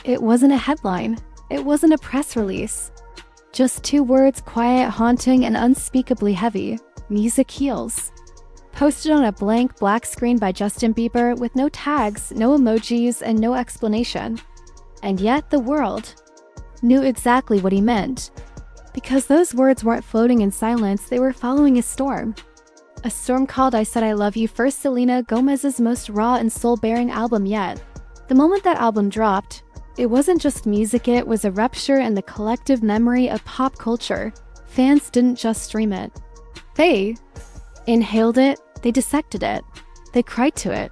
It wasn't a headline. It wasn't a press release. Just two words, quiet, haunting, and unspeakably heavy. Music heals. Posted on a blank black screen by Justin Bieber with no tags, no emojis, and no explanation. And yet the world knew exactly what he meant. Because those words weren't floating in silence, they were following a storm. A storm called I Said I Love You First, Selena Gomez's most raw and soul-bearing album yet. The moment that album dropped, it wasn't just music, it was a rupture in the collective memory of pop culture. Fans didn't just stream it. They inhaled it, they dissected it, they cried to it.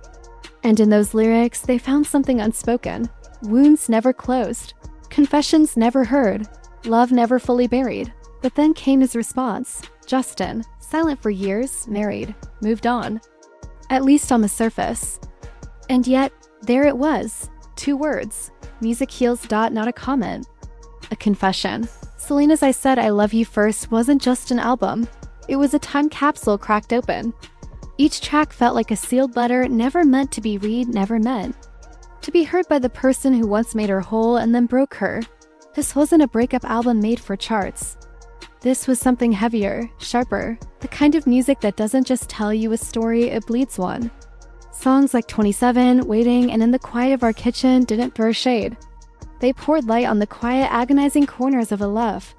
And in those lyrics, they found something unspoken. Wounds never closed. Confessions never heard. Love never fully buried. But then came his response. Justin, silent for years, married, moved on. At least on the surface. And yet, there it was. Two words. Music heals. Not a comment. A confession. Selena's I Said I Love You First wasn't just an album. It was a time capsule cracked open. Each track felt like a sealed letter, never meant to be read, never meant to be heard by the person who once made her whole and then broke her. This wasn't a breakup album made for charts. This was something heavier, sharper, the kind of music that doesn't just tell you a story, it bleeds one. Songs like 27, Waiting, and In the Quiet of Our Kitchen didn't throw shade. They poured light on the quiet, agonizing corners of a love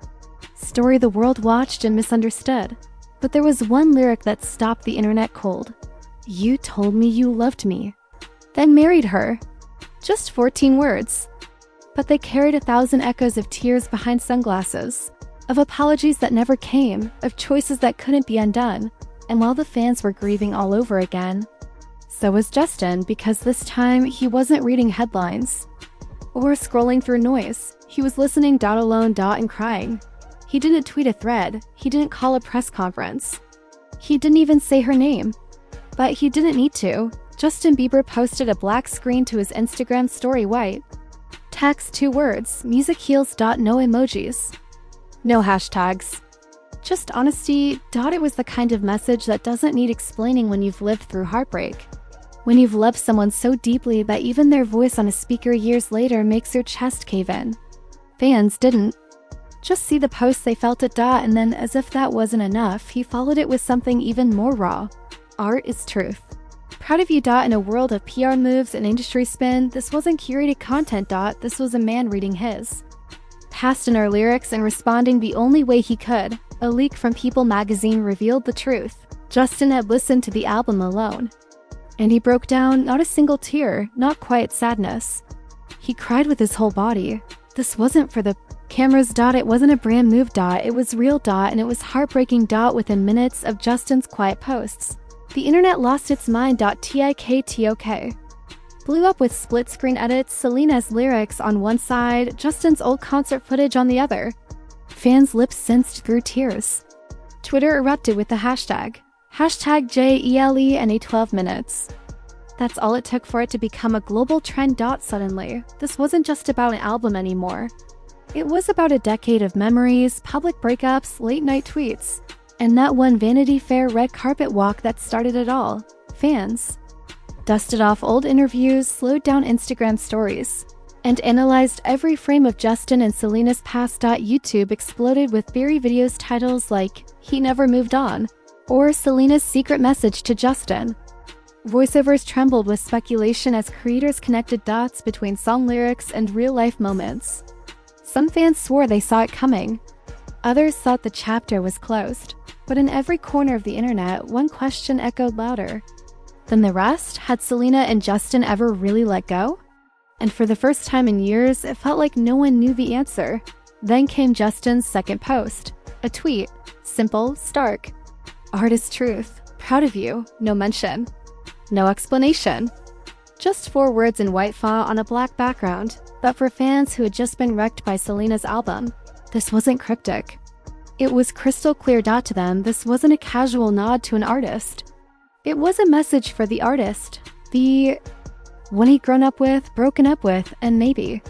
story the world watched and misunderstood. But there was one lyric that stopped the internet cold. You told me you loved me, then married her. Just 14 words. But they carried 1,000 echoes of tears behind sunglasses, of apologies that never came, of choices that couldn't be undone. And while the fans were grieving all over again, so was Justin, because this time he wasn't reading headlines or scrolling through noise. He was listening alone and crying. He didn't tweet a thread. He didn't call a press conference. He didn't even say her name. But he didn't need to. Justin Bieber posted a black screen to his Instagram story, white text, two words, music heals. No emojis. No hashtags. Just honesty. It was the kind of message that doesn't need explaining when you've lived through heartbreak. When you've loved someone so deeply that even their voice on a speaker years later makes your chest cave in. Fans didn't just see the post, they felt it. And then, as if that wasn't enough, he followed it with something even more raw. Art is truth. Proud of you. In a world of PR moves and industry spin, this wasn't curated content. This was a man reading his past in our lyrics and responding the only way he could. A leak from People magazine revealed the truth. Justin had listened to the album alone. And he broke down, not a single tear, not quiet sadness. He cried with his whole body. This wasn't for the cameras. It wasn't a brand move. It was real. And it was heartbreaking. Within minutes of Justin's quiet posts, the internet lost its mind. TikTok blew up with split-screen edits, Selena's lyrics on one side, Justin's old concert footage on the other. Fans' lips sensed through tears. Twitter erupted with the hashtag #JELE and a 12 minutes. That's all it took for it to become a global trend. Suddenly, this wasn't just about an album anymore. It was about a decade of memories, public breakups, late-night tweets, and that one Vanity Fair red carpet walk that started it all. Fans dusted off old interviews, slowed down Instagram stories, and analyzed every frame of Justin and Selena's past. YouTube exploded with theory videos titles like He Never Moved On or Selena's secret message to Justin. Voiceovers trembled with speculation as creators connected dots between song lyrics and real-life moments. Some fans swore they saw it coming. Others thought the chapter was closed. But in every corner of the internet, one question echoed louder than the rest. Had Selena and Justin ever really let go? And for the first time in years, it felt like no one knew the answer. Then came Justin's second post. A tweet. Simple, stark. Art is truth. Proud of you. No mention. No explanation. Just 4 words in white font on a black background. But for fans who had just been wrecked by Selena's album, this wasn't cryptic. It was crystal clear. To them, this wasn't a casual nod to an artist. It was a message for the artist. The one he'd grown up with, broken up with, and maybe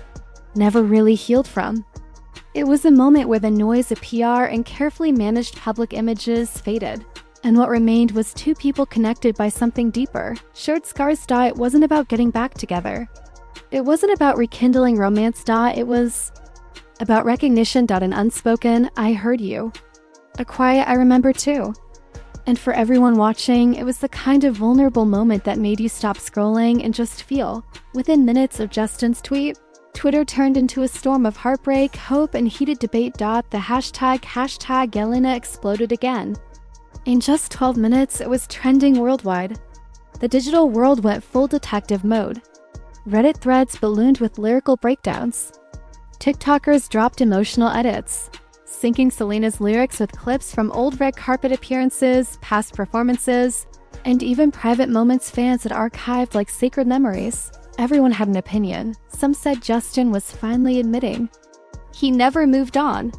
never really healed from. It was a moment where the noise of PR and carefully managed public images faded, and what remained was two people connected by something deeper. Shared scars. It wasn't about getting back together. It wasn't about rekindling romance. It was about recognition. An unspoken, I heard you. A quiet, I remember too. And for everyone watching, it was the kind of vulnerable moment that made you stop scrolling and just feel. Within minutes of Justin's tweet, Twitter turned into a storm of heartbreak, hope, and heated debate. The hashtag Selena exploded again. In just 12 minutes, it was trending worldwide. The digital world went full detective mode. Reddit threads ballooned with lyrical breakdowns. TikTokers dropped emotional edits, syncing Selena's lyrics with clips from old red carpet appearances, past performances, and even private moments fans had archived like sacred memories. Everyone had an opinion. Some said Justin was finally admitting he never moved on.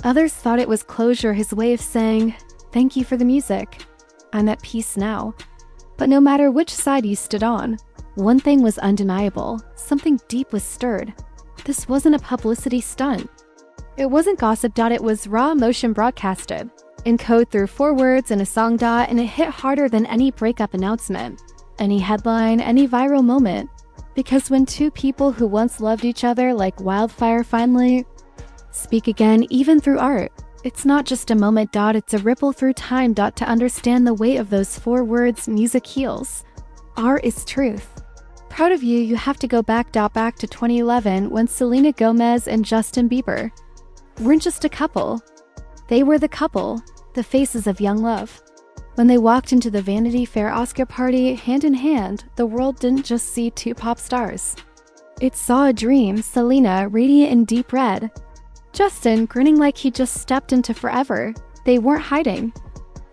Others thought it was closure, his way of saying, "Thank you for the music. I'm at peace now." But no matter which side you stood on, one thing was undeniable. Something deep was stirred. This wasn't a publicity stunt. It wasn't gossip. It was raw emotion broadcasted in code through 4 words in a song. And it hit harder than any breakup announcement, any headline, any viral moment. Because when two people who once loved each other like wildfire finally speak again, even through art, it's not just a moment. It's a ripple through time. To understand the weight of those 4 words, music heals. Art is truth. Proud of you, you have to go back to 2011 when Selena Gomez and Justin Bieber weren't just a couple. They were the couple, the faces of young love. When they walked into the Vanity Fair Oscar party hand in hand, the world didn't just see 2 pop stars. It saw a dream, Selena radiant in deep red, Justin grinning like he just stepped into forever. They weren't hiding.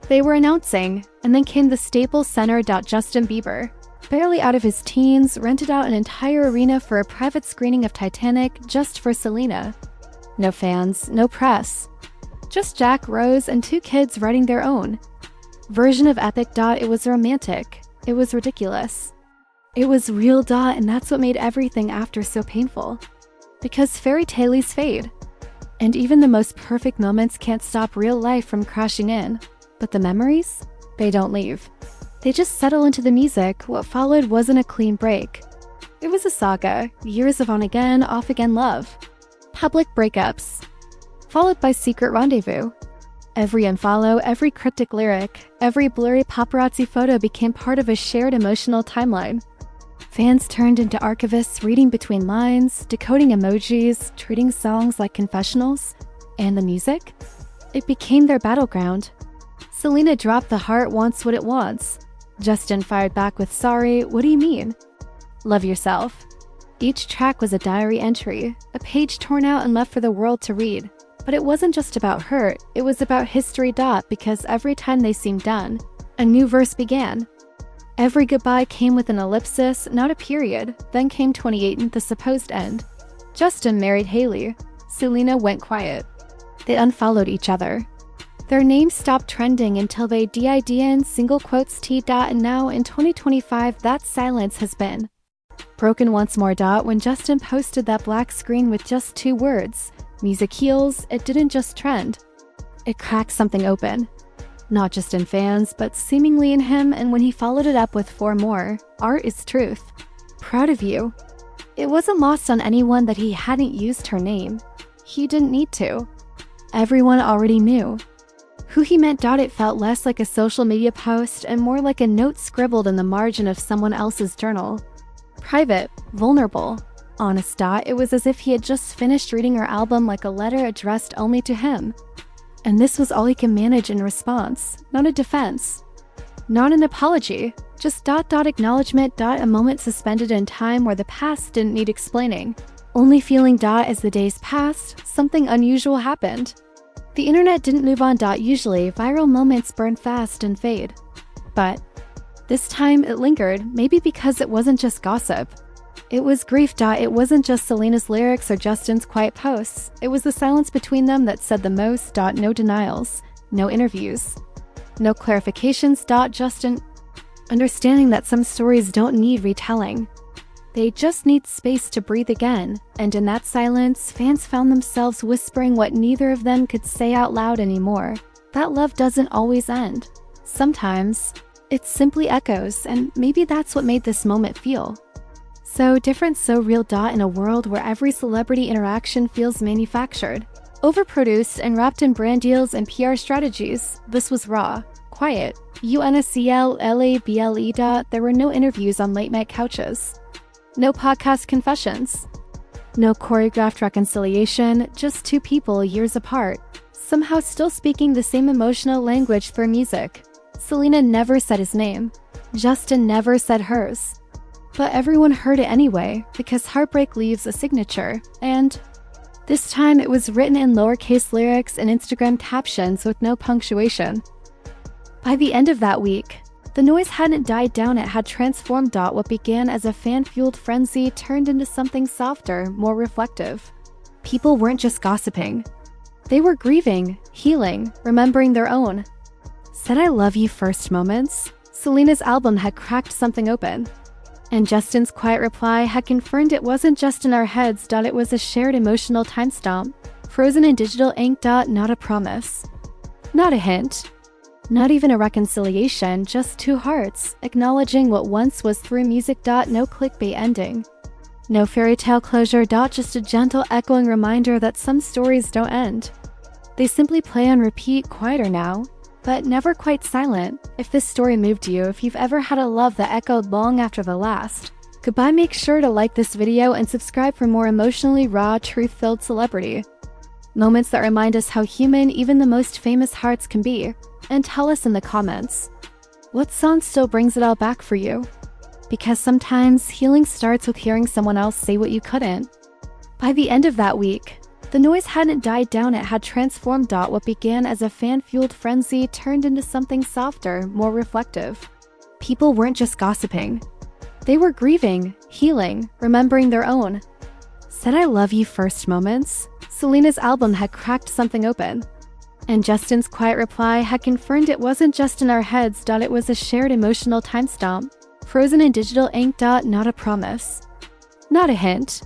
They were announcing, and then came the Staples Center. Justin Bieber, barely out of his teens, rented out an entire arena for a private screening of Titanic just for Selena. No fans, no press. Just Jack, Rose, and 2 kids writing their own version of epic. It was romantic. It was ridiculous. It was real. And that's what made everything after so painful. Because fairy tales fade. And even the most perfect moments can't stop real life from crashing in. But the memories? They don't leave. They just settle into the music. What followed wasn't a clean break. It was a saga, years of on-again, off-again love. Public breakups, followed by secret rendezvous. Every unfollow, every cryptic lyric, every blurry paparazzi photo became part of a shared emotional timeline. Fans turned into archivists, reading between lines, decoding emojis, treating songs like confessionals. And the music? It became their battleground. Selena dropped the heart wants what it wants. Justin fired back with sorry, what do you mean? Love yourself. Each track was a diary entry, a page torn out and left for the world to read. But it wasn't just about hurt, it was about history. Because every time they seemed done, a new verse began. Every goodbye came with an ellipsis, not a period. Then came 2018, the supposed end. Justin married Hailey. Selena went quiet. They unfollowed each other. Their names stopped trending until they did in single quotes t. And now in 2025, that silence has been broken once more. When Justin posted that black screen with just 2 words, music heals, it didn't just trend. It cracked something open. Not just in fans, but seemingly in him. And when he followed it up with 4 more, art is truth. Proud of you. It wasn't lost on anyone that he hadn't used her name. He didn't need to. Everyone already knew who he meant. It felt less like a social media post and more like a note scribbled in the margin of someone else's journal. Private, vulnerable, honest. It was as if he had just finished reading her album like a letter addressed only to him. And this was all he could manage in response, not a defense, not an apology, just acknowledgement. A moment suspended in time where the past didn't need explaining. Only feeling. As the days passed, something unusual happened. The internet didn't move on. Usually, viral moments burn fast and fade. But this time it lingered, maybe because it wasn't just gossip. It was grief. It wasn't just Selena's lyrics or Justin's quiet posts. It was the silence between them that said the most. No denials, no interviews, no clarifications. Just an understanding that some stories don't need retelling. They just need space to breathe again. And in that silence, fans found themselves whispering what neither of them could say out loud anymore. That love doesn't always end. Sometimes it simply echoes, and maybe that's what made this moment feel So different, so real. In a world where every celebrity interaction feels manufactured, overproduced, and wrapped in brand deals and PR strategies, this was raw, quiet, UNSCLABLE. There were no interviews on late night couches, no podcast confessions, no choreographed reconciliation, just two people years apart, somehow still speaking the same emotional language through music. Selena never said his name. Justin never said hers. But everyone heard it anyway, because heartbreak leaves a signature, and this time it was written in lowercase lyrics and Instagram captions with no punctuation. By the end of that week, the noise hadn't died down. It had transformed. What began as a fan-fueled frenzy turned into something softer, more reflective. People weren't just gossiping. They were grieving, healing, remembering their own "Said I love you" first moments. Selena's album had cracked something open, and Justin's quiet reply had confirmed it wasn't just in our heads. It was a shared emotional timestamp, frozen in digital ink. Not a promise, not a hint, not even a reconciliation, just two hearts acknowledging what once was through music. No clickbait ending, no fairy tale closure. Just a gentle echoing reminder that some stories don't end. They simply play on repeat, quieter now, but never quite silent. If this story moved you, if you've ever had a love that echoed long after the last goodbye, make sure to like this video and subscribe for more emotionally raw, truth-filled celebrity moments that remind us how human even the most famous hearts can be. And tell us in the comments, what song still brings it all back for you? Because sometimes healing starts with hearing someone else say what you couldn't. By the end of that week, the noise hadn't died down. It had transformed. What began as a fan-fueled frenzy turned into something softer, more reflective. People weren't just gossiping. They were grieving, healing, remembering their own "Said I love you" first moments. Selena's album had cracked something open, and Justin's quiet reply had confirmed it wasn't just in our heads. It was a shared emotional timestamp, frozen in digital ink. Not a promise, not a hint,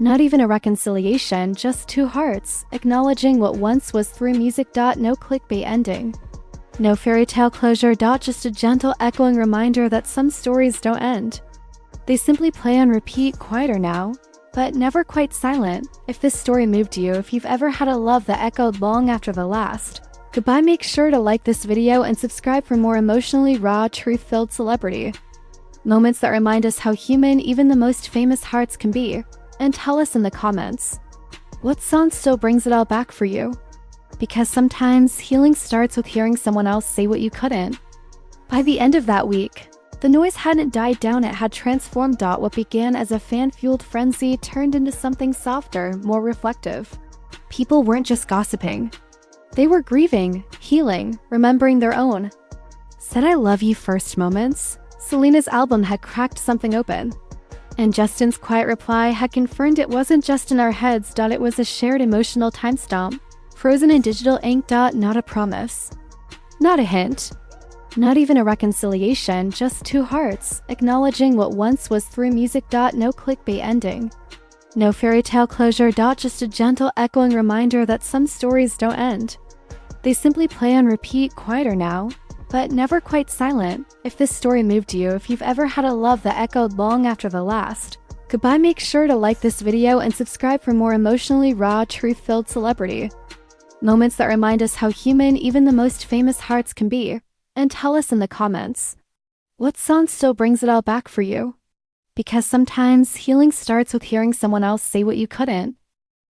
not even a reconciliation, just two hearts acknowledging what once was through music. No clickbait ending, no fairy tale closure. Just a gentle echoing reminder that some stories don't end. They simply play on repeat, quieter now, but never quite silent. If this story moved you, if you've ever had a love that echoed long after the last goodbye, make sure to like this video and subscribe for more emotionally raw, truth-filled celebrity moments that remind us how human even the most famous hearts can be. And tell us in the comments, what song still brings it all back for you? Because sometimes healing starts with hearing someone else say what you couldn't. By the end of that week, the noise hadn't died down. It had transformed. What began as a fan-fueled frenzy turned into something softer, more reflective. People weren't just gossiping. They were grieving, healing, remembering their own "Said I love you" first moments. Selena's album had cracked something open, and Justin's quiet reply had confirmed it wasn't just in our heads. It was a shared emotional timestamp, frozen in digital ink. Not a promise, not a hint, not even a reconciliation, just two hearts acknowledging what once was through music. No clickbait ending, no fairy tale closure. Just a gentle echoing reminder that some stories don't end. They simply play on repeat, quieter now, but never quite silent. If this story moved you, if you've ever had a love that echoed long after the last goodbye, make sure to like this video and subscribe for more emotionally raw, truth-filled celebrity moments that remind us how human even the most famous hearts can be. And tell us in the comments, what song still brings it all back for you? Because sometimes healing starts with hearing someone else say what you couldn't.